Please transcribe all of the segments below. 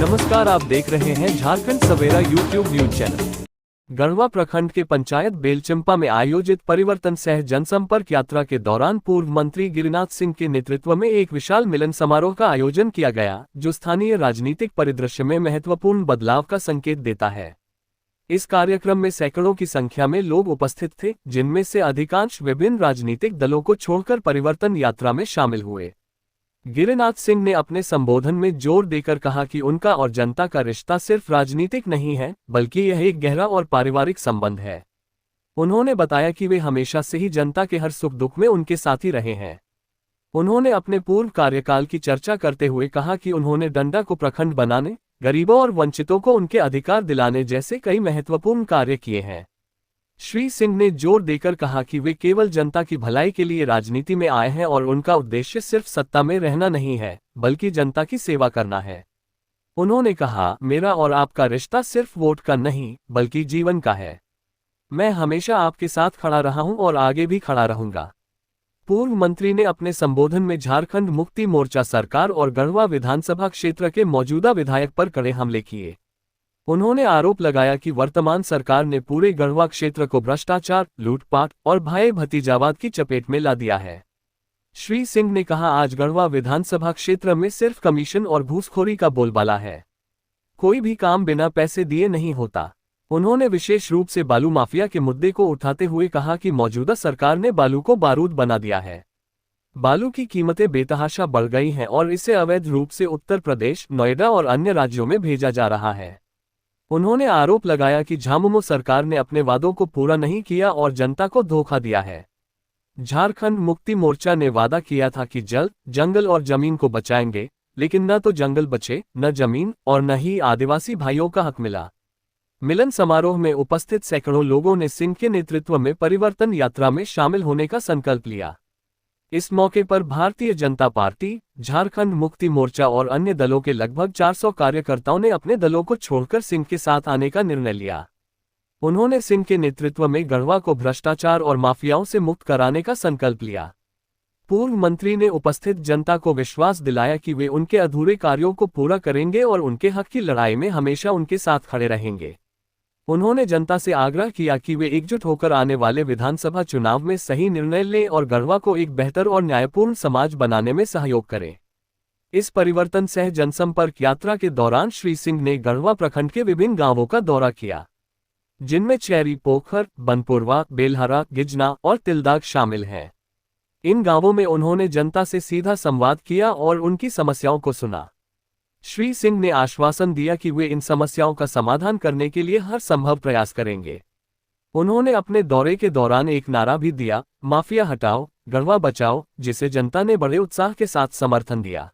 नमस्कार, आप देख रहे हैं झारखंड सवेरा यूट्यूब न्यूज चैनल। गढ़वा प्रखंड के पंचायत बेलचंपा में आयोजित परिवर्तन सह जनसंपर्क यात्रा के दौरान पूर्व मंत्री गिरिनाथ सिंह के नेतृत्व में एक विशाल मिलन समारोह का आयोजन किया गया, जो स्थानीय राजनीतिक परिदृश्य में महत्वपूर्ण बदलाव का संकेत देता है। इस कार्यक्रम में सैकड़ों की संख्या में लोग उपस्थित थे, जिनमें से अधिकांश विभिन्न राजनीतिक दलों को छोड़कर परिवर्तन यात्रा में शामिल हुए। गिरिनाथ सिंह ने अपने संबोधन में जोर देकर कहा कि उनका और जनता का रिश्ता सिर्फ राजनीतिक नहीं है, बल्कि यह एक गहरा और पारिवारिक संबंध है। उन्होंने बताया कि वे हमेशा से ही जनता के हर सुख दुख में उनके साथी रहे हैं। उन्होंने अपने पूर्व कार्यकाल की चर्चा करते हुए कहा कि उन्होंने डंडा को प्रखंड बनाने, गरीबों और वंचितों को उनके अधिकार दिलाने जैसे कई महत्वपूर्ण कार्य किए हैं। श्री सिंह ने जोर देकर कहा कि वे केवल जनता की भलाई के लिए राजनीति में आए हैं और उनका उद्देश्य सिर्फ सत्ता में रहना नहीं है, बल्कि जनता की सेवा करना है। उन्होंने कहा, मेरा और आपका रिश्ता सिर्फ वोट का नहीं, बल्कि जीवन का है। मैं हमेशा आपके साथ खड़ा रहा हूं और आगे भी खड़ा रहूंगा। पूर्व मंत्री ने अपने संबोधन में झारखंड मुक्ति मोर्चा सरकार और गढ़वा विधानसभा क्षेत्र के मौजूदा विधायक पर कड़े हमले किए। उन्होंने आरोप लगाया कि वर्तमान सरकार ने पूरे गढ़वा क्षेत्र को भ्रष्टाचार, लूटपाट और भाई भतीजावाद की चपेट में ला दिया है। श्री सिंह ने कहा, आज गढ़वा विधानसभा क्षेत्र में सिर्फ कमीशन और घूसखोरी का बोलबाला है। कोई भी काम बिना पैसे दिए नहीं होता। उन्होंने विशेष रूप से बालू माफिया के मुद्दे को उठाते हुए कहा कि मौजूदा सरकार ने बालू को बारूद बना दिया है। बालू की कीमतें बेतहाशा बढ़ गई हैं और इसे अवैध रूप से उत्तर प्रदेश, नोएडा और अन्य राज्यों में भेजा जा रहा है। उन्होंने आरोप लगाया कि झामुमो सरकार ने अपने वादों को पूरा नहीं किया और जनता को धोखा दिया है। झारखंड मुक्ति मोर्चा ने वादा किया था कि जल, जंगल और जमीन को बचाएंगे, लेकिन न तो जंगल बचे, न जमीन और न ही आदिवासी भाइयों का हक मिला। मिलन समारोह में उपस्थित सैकड़ों लोगों ने सिंह के नेतृत्व में परिवर्तन यात्रा में शामिल होने का संकल्प लिया। इस मौके पर भारतीय जनता पार्टी, झारखंड मुक्ति मोर्चा और अन्य दलों के लगभग 400 कार्यकर्ताओं ने अपने दलों को छोड़कर सिंह के साथ आने का निर्णय लिया। उन्होंने सिंह के नेतृत्व में गढ़वा को भ्रष्टाचार और माफियाओं से मुक्त कराने का संकल्प लिया। पूर्व मंत्री ने उपस्थित जनता को विश्वास दिलाया कि वे उनके अधूरे कार्यों को पूरा करेंगे और उनके हक की लड़ाई में हमेशा उनके साथ खड़े रहेंगे। उन्होंने जनता से आग्रह किया कि वे एकजुट होकर आने वाले विधानसभा चुनाव में सही निर्णय लें और गढ़वा को एक बेहतर और न्यायपूर्ण समाज बनाने में सहयोग करें। इस परिवर्तन सह जनसंपर्क यात्रा के दौरान श्री सिंह ने गढ़वा प्रखंड के विभिन्न गांवों का दौरा किया, जिनमें चैरी पोखर, बनपुरवा, बेलहरा, गिजना और तिलदाग शामिल हैं। इन गांवों में उन्होंने जनता से सीधा संवाद किया और उनकी समस्याओं को सुना। श्री सिंह ने आश्वासन दिया कि वे इन समस्याओं का समाधान करने के लिए हर संभव प्रयास करेंगे। उन्होंने अपने दौरे के दौरान एक नारा भी दिया, माफिया हटाओ, गढ़वा बचाओ, जिसे जनता ने बड़े उत्साह के साथ समर्थन दिया।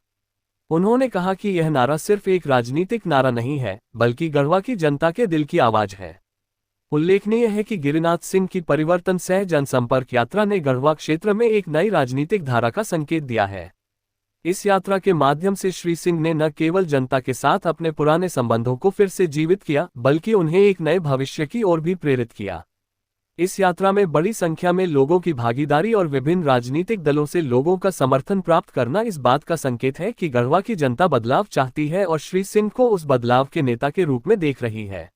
उन्होंने कहा कि यह नारा सिर्फ एक राजनीतिक नारा नहीं है, बल्कि गढ़वा की जनता के दिल की आवाज है। उल्लेखनीय है कि गिरिनाथ सिंह की परिवर्तन सह जनसंपर्क यात्रा ने गढ़वा क्षेत्र में एक नई राजनीतिक धारा का संकेत दिया है। इस यात्रा के माध्यम से श्री सिंह ने न केवल जनता के साथ अपने पुराने संबंधों को फिर से जीवित किया, बल्कि उन्हें एक नए भविष्य की ओर भी प्रेरित किया। इस यात्रा में बड़ी संख्या में लोगों की भागीदारी और विभिन्न राजनीतिक दलों से लोगों का समर्थन प्राप्त करना इस बात का संकेत है कि गढ़वा की जनता बदलाव चाहती है और श्री सिंह को उस बदलाव के नेता के रूप में देख रही है।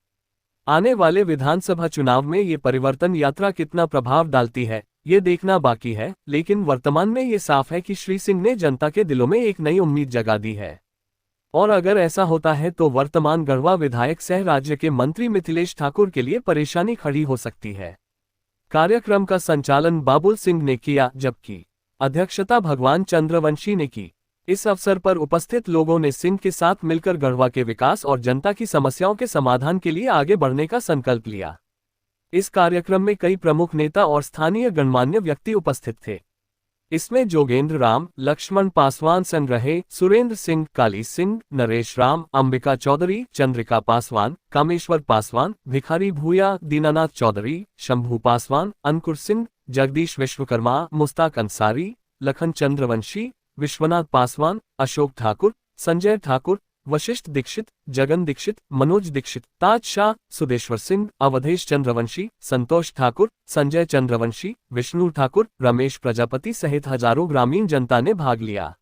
आने वाले विधानसभा चुनाव में ये परिवर्तन यात्रा कितना प्रभाव डालती है, ये देखना बाकी है, लेकिन वर्तमान में ये साफ है कि श्री सिंह ने जनता के दिलों में एक नई उम्मीद जगा दी है। और अगर ऐसा होता है तो वर्तमान गढ़वा विधायक सह राज्य के मंत्री मिथिलेश ठाकुर के लिए परेशानी खड़ी हो सकती है। कार्यक्रम का संचालन बाबुल सिंह ने किया, जबकि अध्यक्षता भगवान चंद्रवंशी ने की। इस अवसर पर उपस्थित लोगों ने सिंह के साथ मिलकर गढ़वा के विकास और जनता की समस्याओं के समाधान के लिए आगे बढ़ने का संकल्प लिया। इस कार्यक्रम में कई प्रमुख नेता और स्थानीय गणमान्य व्यक्ति उपस्थित थे। इसमें जोगेंद्र राम, लक्ष्मण पासवान संग रहे, सुरेंद्र सिंह, काली सिंह, नरेश राम, अंबिका चौधरी, चंद्रिका पासवान, कामेश्वर पासवान, भिखारी भूया, दीनानाथ चौधरी, शंभू पासवान, अंकुर सिंह, जगदीश विश्वकर्मा, मुस्ताक अंसारी, लखन चंद्रवंशी, विश्वनाथ पासवान, अशोक ठाकुर, संजय ठाकुर, वशिष्ठ दीक्षित, जगन दीक्षित, मनोज दीक्षित, ताज शाह, सुदेश्वर सिंह, अवधेश चंद्रवंशी, संतोष ठाकुर, संजय चंद्रवंशी, विष्णु ठाकुर, रमेश प्रजापति सहित हजारों ग्रामीण जनता ने भाग लिया।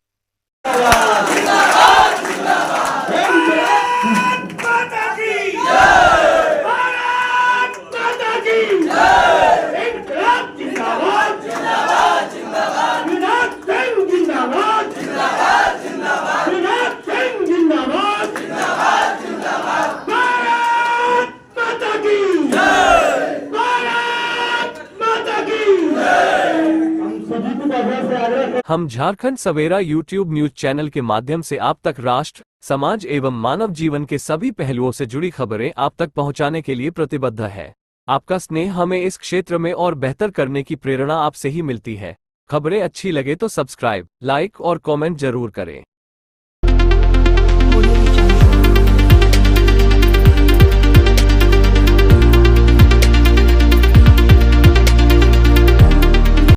माता की जय, भारत माता की जय, इनकलाब जिंदाबाद जिंदाबाद जिंदाबाद, युवराज सिंह जिंदाबाद जिंदाबाद जिंदाबाद, युवराज सिंह जिंदाबाद जिंदाबाद जिंदाबाद, भारत माता की जय, भारत माता की जय। हम सभी को बाबा से आग्रह हम झारखंड सवेरा यूट्यूब न्यूज चैनल के माध्यम से आप तक राष्ट्र, समाज एवं मानव जीवन के सभी पहलुओं से जुड़ी खबरें आप तक पहुंचाने के लिए प्रतिबद्ध है। आपका स्नेह हमें इस क्षेत्र में और बेहतर करने की प्रेरणा आपसे ही मिलती है। खबरें अच्छी लगे तो सब्सक्राइब, लाइक और कमेंट जरूर करें।